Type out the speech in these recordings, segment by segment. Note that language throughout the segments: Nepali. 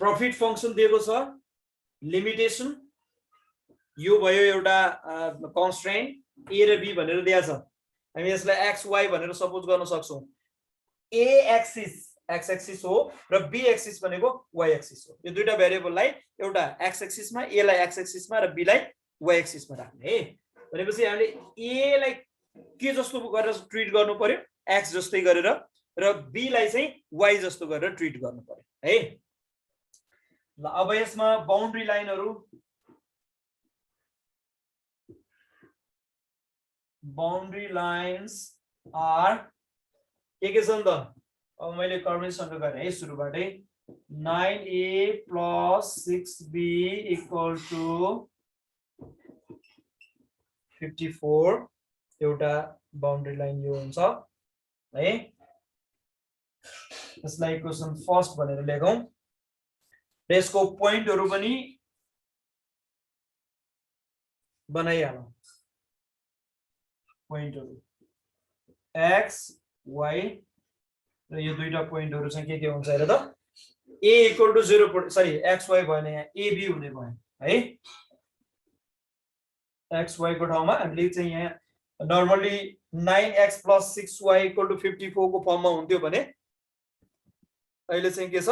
प्रॉफिट फंक्शन दिएको छ, लिमिटेसन यो भयो एउटा कन्स्ट्रेन्ट ए र बी भनेर दिएको छ। हामी यसलाई एक्स वाई भनेर सपोज गर्न सक्छौं। ए एक्सिस एक्स एक्सिस हो र बी एक्सिस भनेको वाई एक्सिस हो। यो दुईटा भेरिएबललाई एउटा एक्स एक्सिसमा, ए लाई एक्स एक्सिसमा र बी लाई वाई एक्सिसमा राख्ने है। भनेपछि हामीले ए लाई के जस्तो गरेर ट्रिट गर्नु पर्यो, एक्स जस्तै गरेर, र बी लाई चाहिँ वाई जस्तो गरेर ट्रिट गर्नु पर्यो है। ल अब यसमा बाउन्ड्री लाइनहरु, बाउन्ड्री लाइन्स आर के छ नि त। अब मैले कर्मेसँग गरे है सुरुबाटै 9a + 6b = 54 एउटा बाउन्ड्री लाइन यो हुन्छ है। यसलाई इक्वेसन फर्स्ट भनेर लेखौं र यसको पोइन्टहरु पनि बनाइहालौं। पोइन्टहरु x y र यो दुईटा पोइन्टहरु चाहिँ के हुन्छ हेर त। a = 0 सरी x y भएन, यहाँ a b हुने भयो है। x y को ठाउँमा हामीले चाहिँ यहाँ नर्मली 9x + 6y = 54 को फर्ममा हुन्थ्यो भने अहिले चाहिँ के छ,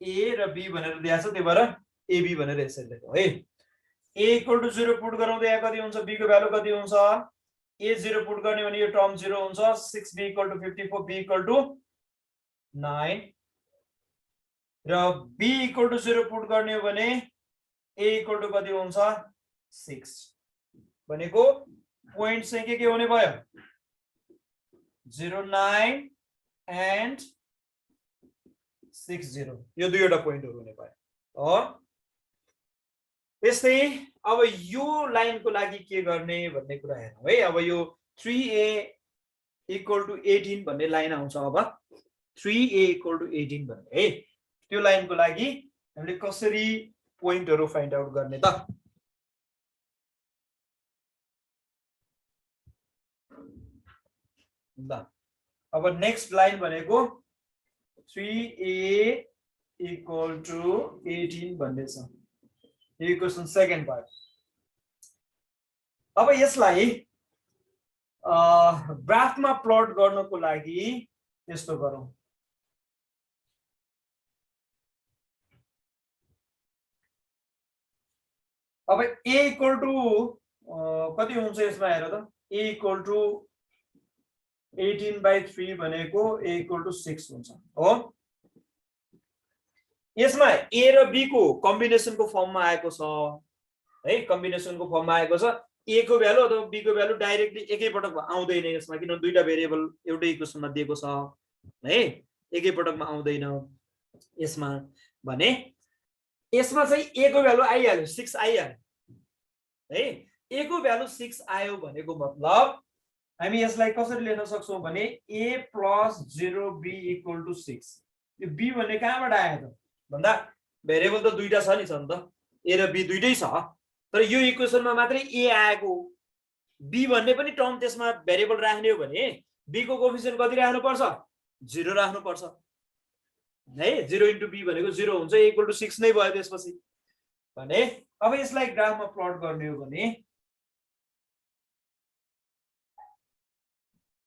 a र b भनेर दिएको छ, त्यही भएर ab भनेर यसरी लेखौं है। a = 0 पुट गराउँदा यहाँ कति हुन्छ, b को भ्यालु कति हुन्छ, a 0 पुट गर्ने भने यो टर्म 0 हुन्छ, 6b = 54, b = 9 र b = 0 पुट गर्ने हो भने a = कति हुन्छ, 6 भनेको पोइन्ट चाहिँ के हुने भयो, 0 9 एन्ड 60 यो दुईवटा पोइन्टहरु हुने भयो। त्यस्तै अब यो लाइनको लागि के गर्ने भन्ने कुरा हेरौं है। अब यो 3a = 18 भन्ने लाइन आउँछ। अब 3a = 18 भन्ने है, त्यो लाइनको लागि हामीले कसरी पोइन्टहरु फाइन्ड आउट गर्ने त। ल अब नेक्स्ट लाइन भनेको 3a = 18 भन्ने छ। यो क्वेशन सेकेन्ड पार्ट। अब यसलाई ग्राफमा प्लट गर्नको लागि यस्तो गरौं। अब a = कति हुन्छ यसमा हेर त। a = 18/3 भनेको a = 6 हुन्छ हो। यसमा a र b को कम्बिनेसनको फर्ममा आएको छ है, कम्बिनेसनको फर्ममा आएको छ। a को भ्यालु अथवा b को भ्यालु डाइरेक्टली एकै पटकमा आउँदैन यसमा, किनभने दुईटा भेरिएबल एउटै इक्वेसनमा दिएको छ है, एकै पटकमा आउँदैन यसमा। भने यसमा चाहिँ a को भ्यालु आइहाल्यो, 6 आइहाल्यो है। a को भ्यालु 6 आयो भनेको मतलब हामी यसलाई कसरी लेख्न सक्छौं भने a + 0b = 6। यो b भन्ने कहाँबाट आयो त भन्दा भेरिएबल त दुईटा छ नि त, a र b दुईटै छ, तर यो इक्वेसनमा मात्रै a आएको हो। b भन्ने पनि टर्म त्यसमा भेरिएबल राख्ने हो भने b को कोएफिसिएन्ट कति राख्नु पर्छ, 0 राख्नु पर्छ है। 0 * b भनेको 0 हुन्छ, a = 6 नै भयो त्यसपछि। भने अब यसलाई ग्राफमा प्लट गर्ने हो भने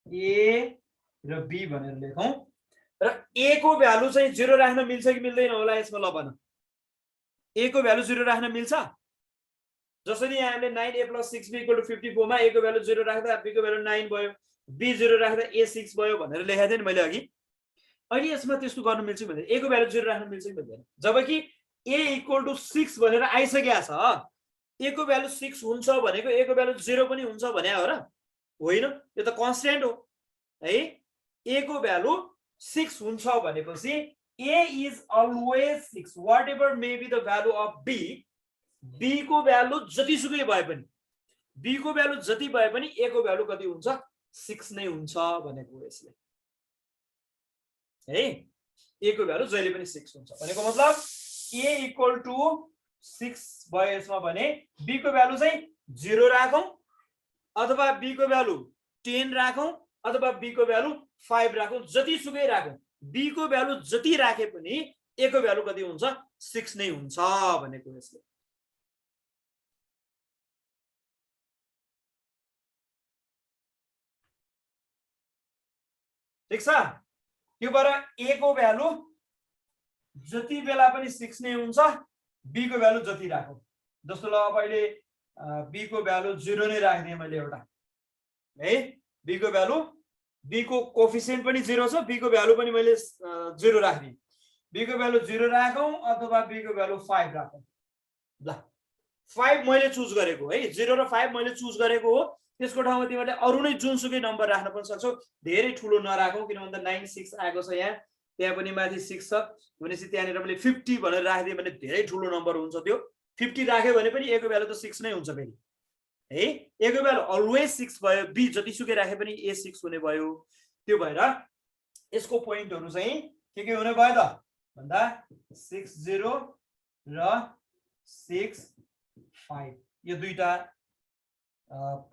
a र b भनेर लेखौं र a को भ्यालु चाहिँ 0 राख्न मिल्छ कि मिल्दैन होला यसमा। ल भन, a को भ्यालु 0 राख्न मिल्छ। जसरी यहाँ हामीले 9a + 6b = 54 मा a को भ्यालु 0 राख्दा b को भ्यालु 9 भयो, b 0 राख्दा a 6 भयो भनेर लेखेको थिएँ नि मैले अघि। अहिले यसमा त्यस्तो गर्न मिल्छ भने a को भ्यालु 0 राख्न मिल्छ कि मिल्दैन। जबकि a = 6 भनेर आइसकेको छ, a को भ्यालु 6 हुन्छ भनेको a को भ्यालु 0 पनि हुन्छ भने हो र होइन, यो त कन्स्ट्यान्ट हो है। a को भ्यालु 6 हुन्छ भनेपछि a is always 6 whatever may be the value of b। b को भ्यालु जतिसुकै भए पनि, b को भ्यालु जति भए पनि a को भ्यालु कति हुन्छ, 6 नै हुन्छ भनेको यसले है। a को भ्यालु जहिले पनि 6 हुन्छ भनेको मतलब a = 6 भयो यसमा भने b को भ्यालु चाहिँ 0 राखौं अथवा b को भ्यालु 10 राखौं अथवा b को भ्यालु 5 राखौं, जतिसुकै राखौं। b को भ्यालु जति राखे पनि a को भ्यालु कति हुन्छ 6 नै हुन्छ भनेको यसले ठीक छ यो भएर a को भ्यालु जति बेला पनि 6 नै हुन्छ b को भ्यालु जति राखौ जस्तो ल अब अहिले b को भ्यालु 0 नै राख्दिए मैले एउटा है b को भ्यालु b को कोएफिसिएन्ट पनि 0 छ b को भ्यालु पनि मैले 0 राख्दिए b को भ्यालु 0 राखौं अथवा b को भ्यालु 5 राखौं ल 5 मैले चुज गरेको है 0 र 5 मैले चुज गरेको हो त्यसको ठाउँमा तिमीले अरु नै जुनसुकै नम्बर राख्न पनि सक्छौ धेरै ठुलो नराखौ किन भन्दा 96 आएको छ यहाँ त्यहाँ पनि माथि 6 छ भनेपछि त्यहाँनेर मैले 50 भनेर राख्दिए भने धेरै ठुलो नम्बर हुन्छ त्यो 50 राख्यो भने पनि a को भ्यालु त 6 नै हुन्छ फेरि है a को भ्यालु अलवेज 6 भयो b जतिसुकै राखे पनि a 6 हुने भयो त्यो भएर यसको पोइन्टहरु चाहिँ के हुने भयो त भन्दा 6 0 र 6 5 यो दुईटा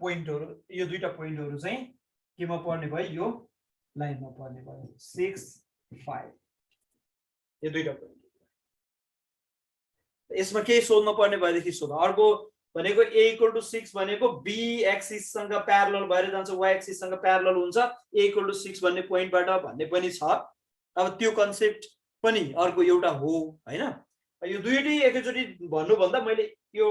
पोइन्टहरु चाहिँ केमा पर्ने भयो यो लाइनमा पर्ने भयो 6 5 यो दुईटा पोइन्ट यसमा के सोध्न पर्ने भएदेखि सोध अर्को भनेको a = 6 भनेको b एक्सिस सँग प्यारलल भएर जान्छ y एक्सिस सँग प्यारलल हुन्छ a = 6 भन्ने पोइन्टबाट भन्ने पनि छ अब त्यो कन्सेप्ट पनि अर्को एउटा हो हैन यो दुईटै एकैचोटी भन्नु भन्दा मैले यो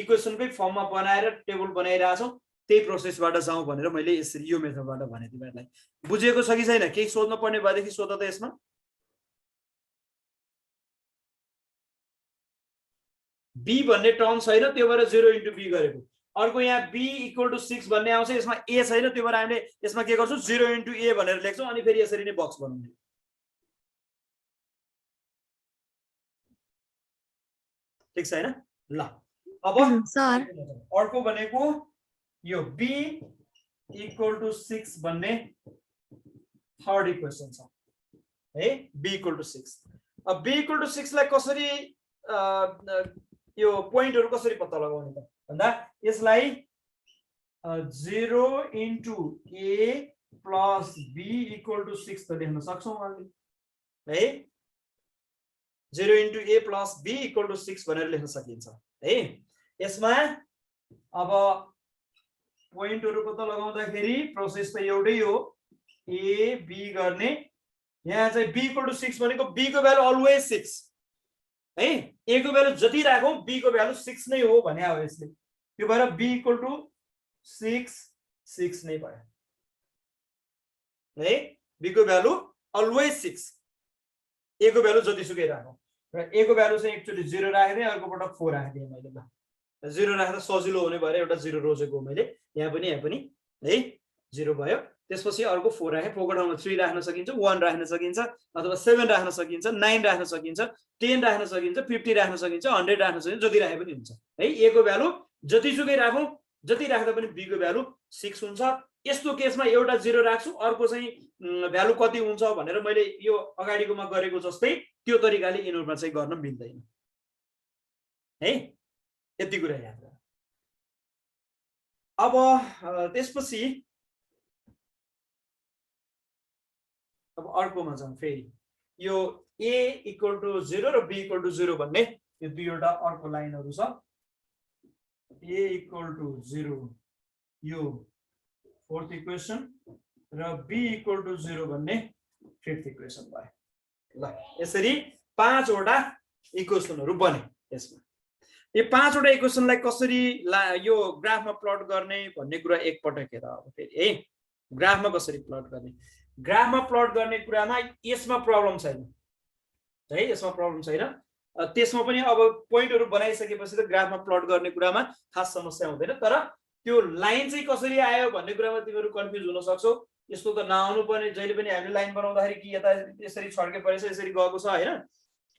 इक्वेसनकै फर्ममा बनाएर टेबल बनाइरा छौ त्यही प्रोसेसबाट जाउँ भनेर मैले यसरी यो मेथडबाट भने तिमीहरुलाई बुझेको छ कि छैन केही सोध्न पर्ने भएदेखि सोध त यसमा b भन्ने टर्म छैन त्यो भएर 0 * b गरेको अर्को यहाँ b = 6 भन्ने आउँछ यसमा a छैन त्यो भएर हामीले यसमा के गर्छौं 0 * a भनेर लेख्छौं अनि फेरि यसरी नै बक्स बनाउने ठीक छ हैन ल अब सर अर्को भनेको यो b = 6 भन्ने थर्ड इक्वेसन छ है b = 6 अब b = 6 लाई कसरी यो पोइन्टहरु कसरी पत्ता लगाउने त भन्दा यसलाई 0 * a + b = 6 त लेख्न सक्छौं हामीले है 0 * a + b = 6 भनेर लेख्न सकिन्छ है यसमा अब पोइन्टहरु पत्ता लगाउँदाखेरि प्रोसेस त एउटै हो a b गर्ने यहाँ चाहिँ b = 6 भनेको b को भ्यालु अलवेज 6 है a को भ्यालु जति राखौं b को भ्यालु 6 नै हो भने हो यसले त्यो भएर b = 6 6 नै भयो है b को भ्यालु अलवेज 6 a को भ्यालु जतिसुकै राखौं र a को भ्यालु चाहिँ एकचोटी 0 राख्दिए अर्को पटक 4 राख्दिए मैले ल 0 राख्दा सजिलो हुने भएर एउटा 0 रोजेको मैले यहाँ पनि है 0 भयो त्यसपछि अर्को 4 राखे 4 को ठाउँमा 3 राख्न सकिन्छ 1 राख्न सकिन्छ अथवा 7 राख्न सकिन्छ 9 राख्न सकिन्छ 10 राख्न सकिन्छ 50 राख्न सकिन्छ 100 राख्न सकिन्छ जति राखे पनि हुन्छ है a को भ्यालु जतिसुकै राखौं जति राख्दा पनि b को भ्यालु 6 हुन्छ यस्तो केसमा एउटा 0 राख्छु अर्को चाहिँ भ्यालु कति हुन्छ भनेर मैले यो अगाडिकोमा गरेको जस्तै त्यो तरिकाले यिनीहरुमा चाहिँ गर्न मिल्दैन है यति कुरा याद राख अब त्यसपछि अब अर्कोमा जाउँ फेरि यो a = 0 र b = 0 भन्ने यो दुईवटा अर्को लाइनहरु छ a = 0 यो फोर्थ इक्वेसन र b = 0 भन्ने फिफ्थ इक्वेसन भयो ल यसरी पाँचवटा इक्वेसनहरु बने यसमा यो पाँचवटा इक्वेसनलाई कसरी यो ग्राफमा प्लट गर्ने भन्ने कुरा एकपटक हेर अब फेरि है ग्राफमा कसरी प्लट गर्ने ग्राफमा प्लट गर्ने कुरामा यसमा प्रब्लम छैन है यसमा प्रब्लम छैन त्यसमा पनि अब पोइन्टहरु बनाइसकेपछि त ग्राफमा प्लट गर्ने कुरामा खास समस्या हुँदैन तर त्यो लाइन चाहिँ कसरी आयो भन्ने कुरामा तिमीहरु कन्फ्युज हुन सक्छौ यस्तो त नआउनु पर्ने जहिले पनि हामीले लाइन बनाउँदाखेरि कि यता यसरी छड्के परेछ यसरी गएको छ हैन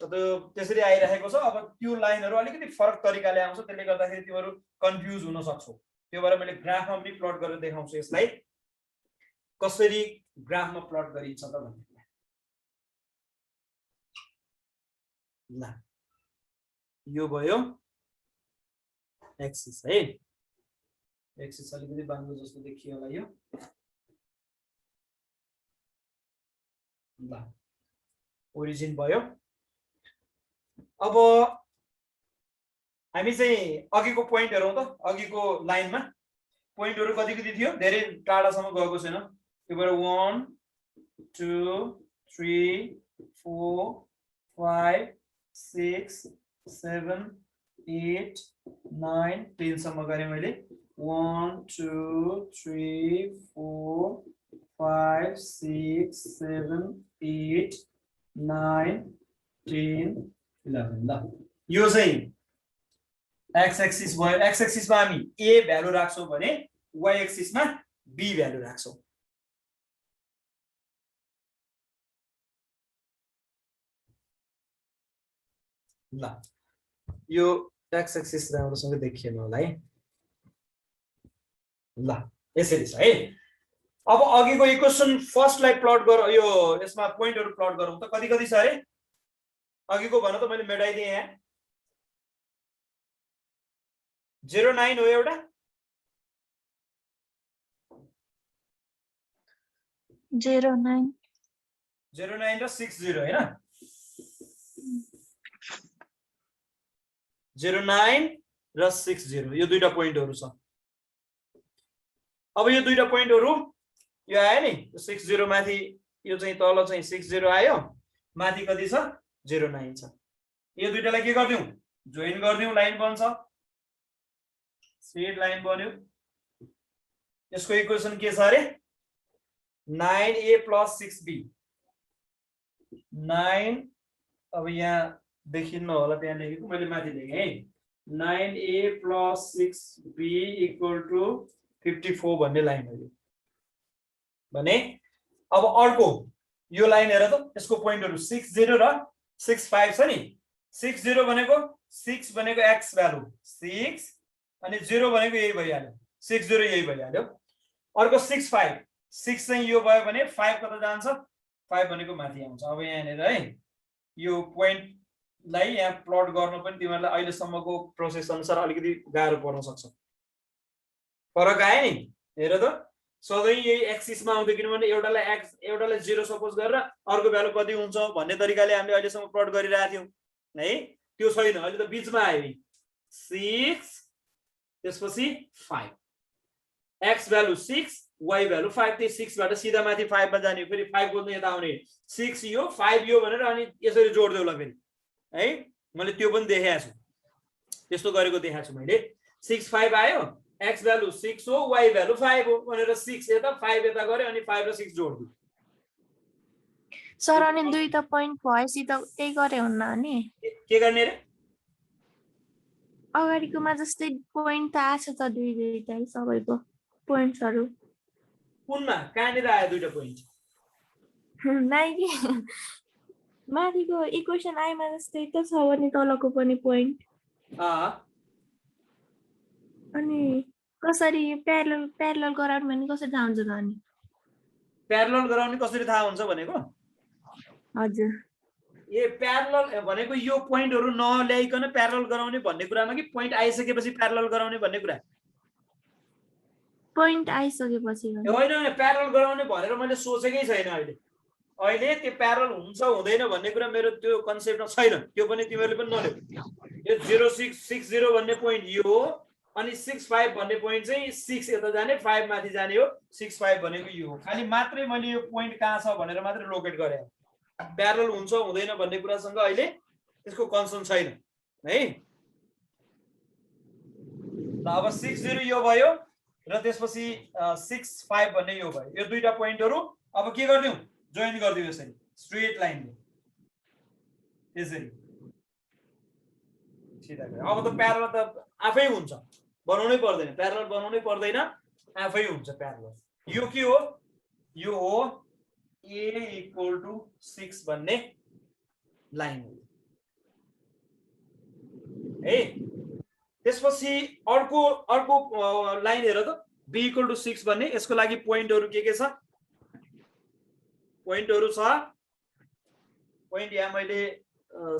त्यसरी आइरहेको छ अब त्यो लाइनहरु अलिकति फरक तरिकाले आउँछ त्यसले गर्दाखेरि तिमीहरु कन्फ्युज हुन सक्छौ त्यो भएर मैले ग्राफमा पनि प्लट गरेर देखाउँछु यसलाई कसरी ग्राफमा प्लट गरिन्छ त भन्ने ल यो भयो एक्सिस है एक्सिस अलिकति बाङ्गो जस्तो देखियो होला यो ल ओरिजिन भयो अब हामी चाहिँ अघिको पोइन्ट हेरौँ त अघिको लाइनमा पोइन्टहरु कति कति थियो धेरै टाढासम्म गएको छैन त्यो भएर 1 2 3 4 5 6 7 8 9 10 सम्म गरे मैले 1 2 3 4 5 6 7 8 9 10 11 ल यो चाहिँ x एक्सिस भयो x एक्सिसमा हामी a भ्यालु राख्छौं भने y एक्सिसमा b भ्यालु राख्छौं ल यो x एक्सिस राम्रोसँग देखिएन होला है ल यसरी छ है अब अघिको इक्वेसन फर्स्टलाई प्लट गर यो यसमा पोइन्टहरु प्लट गरौँ त कति कति छ अरे अघिको भन त मैले मेटाइदिए यहाँ 09 हो एउटा 09 र 60 हैन 09 र 60 यो दुईटा पोइन्टहरु छ अब यो दुईटा पोइन्टहरु यो आयो नि 60 माथि यो चाहिँ तल चाहिँ 60 आयो माथि कति छ 09 छ यो दुईटालाई के गर्दियौ जोइन गर्दियौ लाइन बन्छ स्ट्रेट लाइन बन्यो यसको इक्वेसन के छ अरे 9a + 6b 9 अब यहाँ देखिन्न होला त्यहाँ लेखेको मैले माथि लेखे है 9a + 6b = 54 भन्ने लाइन हो यो भने अब अर्को यो लाइन हेर त यसको पोइन्टहरु 60 र 65 छ नि 60 भनेको 6 भनेको x भ्यालु 6 अनि 0 भनेको यही भइहाल्यो 60 यही भइहाल्यो अर्को 65 6 चाहिँ यो भयो भने 5 कता जान्छ 5 भनेको माथि आउँछ अब यहाँ हेर है यो पोइन्ट लाई यहाँ प्लट गर्न पनि तिमीहरुलाई अहिले सम्मको प्रोसेस अनुसार अलिकति गाह्रो पर्न सक्छ फरक आयो नि हेर त सधैं यही एक्सिसमा आउँदै किनभने एउटालाई 0 सपोज गरेर अर्को भ्यालु कति हुन्छ भन्ने तरिकाले हामीले अहिले सम्म प्लट गरिरहेका थियौ है त्यो छैन अहिले त बीचमा आयो 6 त्यसपछि 5 x भ्यालु 6 y भ्यालु 5 त्यही 6 बाट सिधा माथि 5 मा जाने फेरि 5 खोज्नु यता आउने 6 यो 5 यो भनेर अनि यसरी जोड्दै होला फेरि है मैले त्यो पनि देखाएको छु त्यस्तो गरेको देखाएको छु मैले 6 5 आयो x भ्यालु 6 हो y भ्यालु 5 हो भनेर 6 यता 5 यता गरे अनि 5 र 6 जोड्दियो सर अनि दुई त पोइन्ट भएसी त त्यही गरे हुन्न नि के गर्ने रे अगाडिकोमा जस्तै पोइन्ट त आछ त दुईटै सबैको पोइन्ट्सहरु कुनमा कहाँनिर आयो दुईटा पोइन्ट नाइ कि माथिको इक्वेसन आइमा जस्तै त छ भने तलको पनि पोइन्ट अनि कसरी प्यारलल गराउनु भने कसरी थाहा हुन्छ त अनि प्यारलल गराउने कसरी थाहा हुन्छ भनेको हजुर ए प्यारलल भनेको यो पोइन्टहरु नल्याइकन प्यारलल गराउने भन्ने कुरामा कि पोइन्ट आइसकेपछि प्यारलल गराउने भन्ने कुरा पोइन्ट आइसकेपछि होइन प्यारलल गराउने भनेर मैले सोचेकै छैन अहिले त्यो प्यारलल हुन्छ हुँदैन भन्ने कुरा मेरो त्यो कन्सेप्टमा छैन त्यो पनि तिमीहरुले पनि नल्याऊ यो 0660 भन्ने पोइन्ट यो हो अनि 65 भन्ने पोइन्ट चाहिँ 6 यता जाने 5 माथि जाने हो 65 भनेको यो हो खाली मात्रै मैले यो पोइन्ट कहाँ छ भनेर मात्रै लोकेट गरे प्यारलल हुन्छ हुँदैन भन्ने कुरासँग अहिले त्यसको कन्सर्न छैन है ल अब 60 यो भयो र त्यसपछि 65 भन्ने यो भयो यो दुईटा पोइन्टहरु अब के गर्दियौ जोइन गर्दियौ यसरी स्ट्रेट लाइनले यसरी सिधा गरे अब त प्यारलल त आफै हुन्छ बनाउनै पर्दैन प्यारलल बनाउनै पर्दैन आफै हुन्छ प्यारलल यो के हो यो हो a = 6 भन्ने लाइन हो है त्यसपछि अर्को लाइन हेर त b = 6 भन्ने यसको लागि पोइन्टहरु के छ पोइन्टहरु छ पोइन्ट यहाँ मैले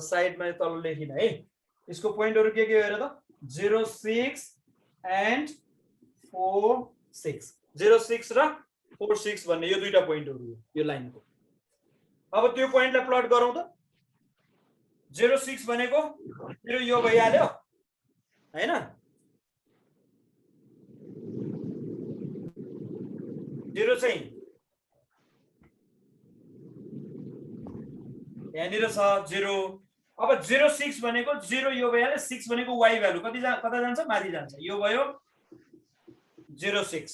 साइडमा तल लेखिन है यसको पोइन्टहरु के हेर त 06 and 46 06 र 46 भन्ने यो दुईटा पोइन्टहरु हो यो लाइनको अब त्यो पोइन्टलाई प्लट गरौँ त 06 भनेको मेरो यो भइहाल्यो हैन, जिरो चाहिँ यहाँनिर छ 0। अब 06 भनेको 0 यो भइहाल्यो, 6 भनेको y भ्यालु कता जान्छ, माथि जान्छ, यो भयो 06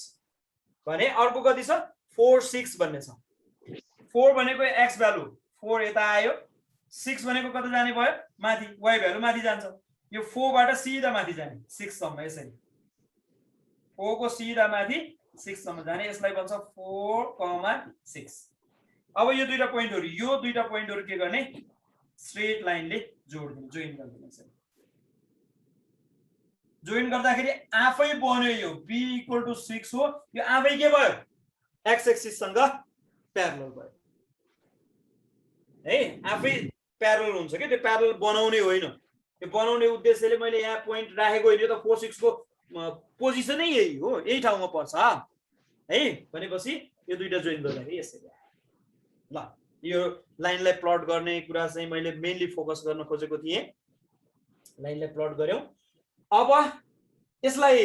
भने अर्को कति छ 46 भन्ने छ। 4 भनेको x भ्यालु 4 यता आयो, 6 भनेको कता जाने भयो, माथि, y भ्यालु माथि जान्छ, यो 4 बाट सिधा माथि जाने 6 सम्म, यसरी 4 को सिधा माथि 6 सम्म जाने, यसलाई भन्छ 4, 6। अब यो दुईटा पोइन्टहरु के गर्ने, स्ट्रेट लाइनले जोड्दिनु, जोइन गर्दिनु। जोइन गर्दाखेरि आफै बन्यो यो b = 6 हो, यो आफै के भयो, x एक्सिस सँग प्यारलल भयो है, आफै प्यारलल हुन्छ के, त्यो प्यारलल बनाउने होइन, त्यो बनाउने उद्देश्यले मैले यहाँ पोइन्ट राखेको होइन, यो त 4 6 को पोजिसनै यही हो, यही ठाउँमा पर्छ है। भनेपछि यो दुईटा जोइन गर्दाखेरि यसरी ल, यो लाइनलाई प्लट गर्ने कुरा चाहिँ मैले मेनली फोकस गर्न खोजेको थिएँ, लाइनलाई प्लट गर्यौं। अब यसलाई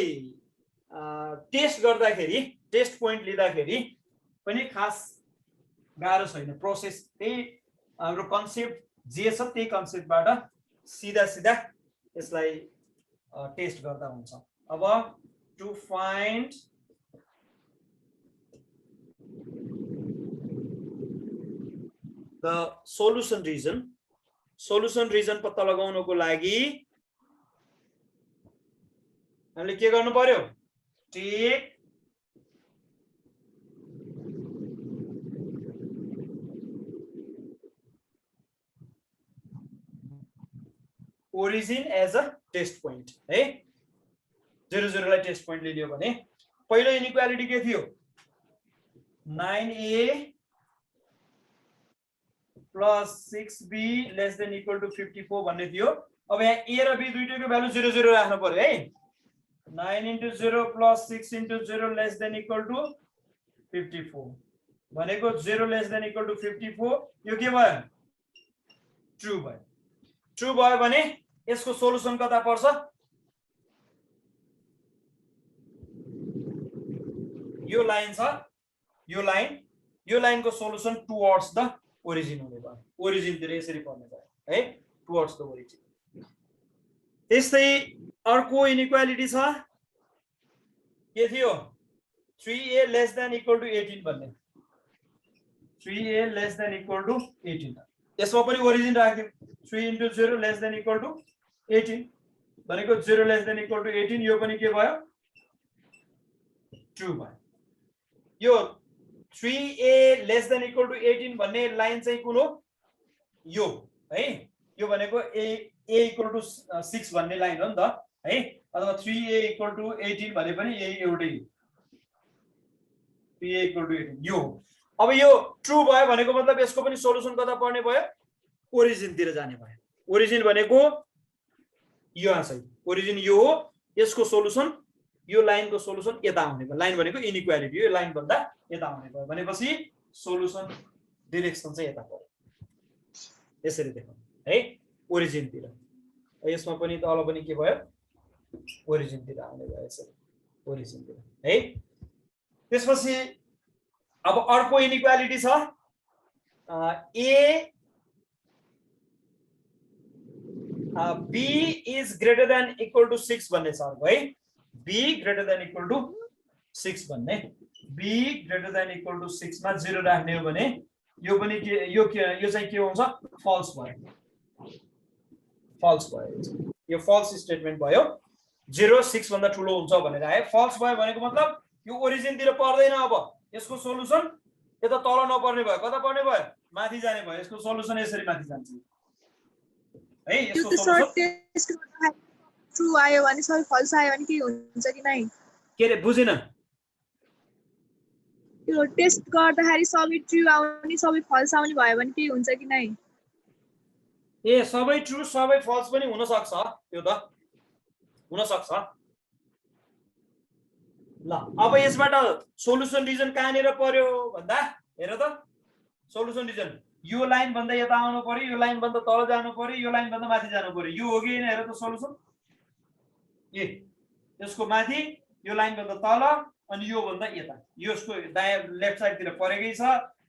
टेस्ट गर्दाखेरि, टेस्ट पोइन्ट लिँदाखेरि पनि खास गाह्रो छैन, प्रोसेस त्यही हाम्रो कन्सेप्ट जे छ त्यही कन्सेप्टबाट सिधा सिधा यसलाई टेस्ट गर्दा हुन्छ। अब to find the solution region पत्ता लगाउनको लागि हामीले के गर्नु पर्यो, take origin as a test point है। 0 0 लाई टेस्ट पोइन्ट लियो भने पहिलो इनइक्वालिटी के थियो, 9a + 6b ≤ 54 भन्ने थियो। अब यहाँ a र b दुईटैको भ्यालु 0 0 राख्नु पर्यो है। 9 × 0 + 6 × 0 <= 54 भनेको 0 <= 54, यो के भयो, ट्रु भयो। ट्रु भयो भने यसको सोलुसन कता पर्छ, यो लाइन छ, यो लाइनको सोलुसन टुवर्ड्स द ओरिजिन हुने भयो, ओरिजिनतिर यसरी पर्ने भयो है, टुवर्ड्स द ओरिजिन। त्यस्तै अर्को इनइक्वालिटी छ, के थियो, 3a <= 18 भन्ने, 3a <= 18, यसमा पनि ओरिजिन राख्दियौ, 3 × 0 <= 18 भनेको 0 <= 18, यो पनि के भयो, ट्रु भयो। यो 3a <= 18 भन्ने लाइन चाहिँ कुन हो, यो है, यो भनेको a = 6 भन्ने लाइन हो नि त है, अथवा 3a = 18 भने पनि यही एउटै, 3a = 18 यो। अब यो ट्रु भयो भनेको मतलब यसको पनि सोलुसन कता पर्ने भयो, ओरिजिनतिर जाने भयो। ओरिजिन भनेको यहाँ छ, ओरिजिन यो हो, यसको सोलुसन, यो लाइनको सोलुसन यता आउने भयो, लाइन भनेको इनइक्वालिटी, यो लाइन भन्दा यता आउने भयो भनेपछि सोलुसन डाइरेक्सन चाहिँ यता पर्यो, यसरी देखाउनु है, ओरिजिनतिर। यसमा पनि तल पनि के भयो, ओरिजिनतिर आउने भयो, यसरी ओरिजिनतिर है। त्यसपछि अब अर्को इनइक्वालिटी छ, b is greater than equal to 6 भन्ने छ अर्को है, b greater than equal to 6 भन्ने, b greater than equal to 6 मा 0 राख्ने हो भने यो पनि के, यो चाहिँ के हुन्छ, फल्स भयो, फल्स भयो, यो फल्स स्टेटमेन्ट भयो, 0 6 भन्दा ठुलो हुन्छ भनेर आयो। फल्स भयो भनेको मतलब यो ओरिजिनतिर पर्दैन, अब यसको सोलुसन यता तल नपर्ने भयो, कता पर्ने भयो, माथि जाने भयो, यसको सोलुसन यसरी माथि जान्छ है। यसको सोलुसन ट्रु आयो भने सबै फल्स आयो भने के हुन्छ कि नै, के रे, बुझिन, यो टेस्ट गर्दाखेरि सबै ट्रु आउने सबै फल्स आउने भयो भने के हुन्छ कि नै, ए सबै ट्रु सबै फल्स पनि हुन सक्छ, त्यो त हुन सक्छ। ल अब यसबाट सोलुसन रिजन कहाँनिर पर्यो भन्दा, हेर त, सोलुसन रिजन यो लाइन भन्दा यता आउनु पर्यो, यो लाइन भन्दा तल जानु पर्यो, यो लाइन भन्दा माथि जानु पर्यो। यो हो कि हैन हेर त सल्युसन। ए यसको माथि, यो लाइन भन्दा तल अनि यो भन्दा यता, यसको दायाँ लेफ्ट साइडतिर परेकै छ,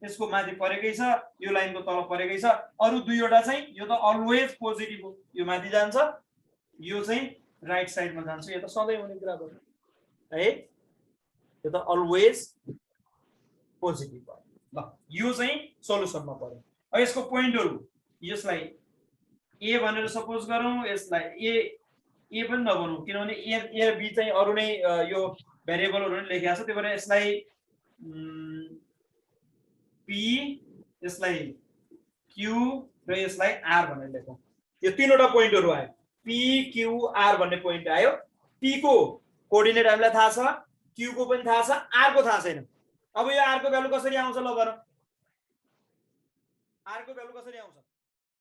यसको माथि परेकै छ, यो लाइनको तल परेकै छ। अरु दुईवटा चाहिँ यो त अलवेज पोजिटिभ हो, यो माथि जान्छ, यो चाहिँ राइट साइडमा जान्छ। यो त सधैँ हुने कुरा भयो है, यो त अलवेज पोजिटिभ भयो। ल यो चाहिँ सल्युसनमा पर्यो। अब यसको पोइन्टहरु, यसलाई ए भनेर सपोज गरौँ, यसलाई ए पनि नबनौँ किनभने ए र बी चाहिँ अरु नै यो भेरिएबलहरु नै लेखेको छ, त्यही भएर यसलाई पी, यसलाई क्यू र यसलाई आर भनेर लेखौँ। यो तीनवटा पोइन्टहरु आयो, पी क्यू आर भन्ने पोइन्ट आयो। पी को कोअर्डिनेट हामीलाई थाहा छ, क्यू को पनि थाहा छ, आर को थाहा छैन। अब यो आर को भ्यालु कसरी आउँछ ल भन, आर को भ्यालु कसरी आउँछ?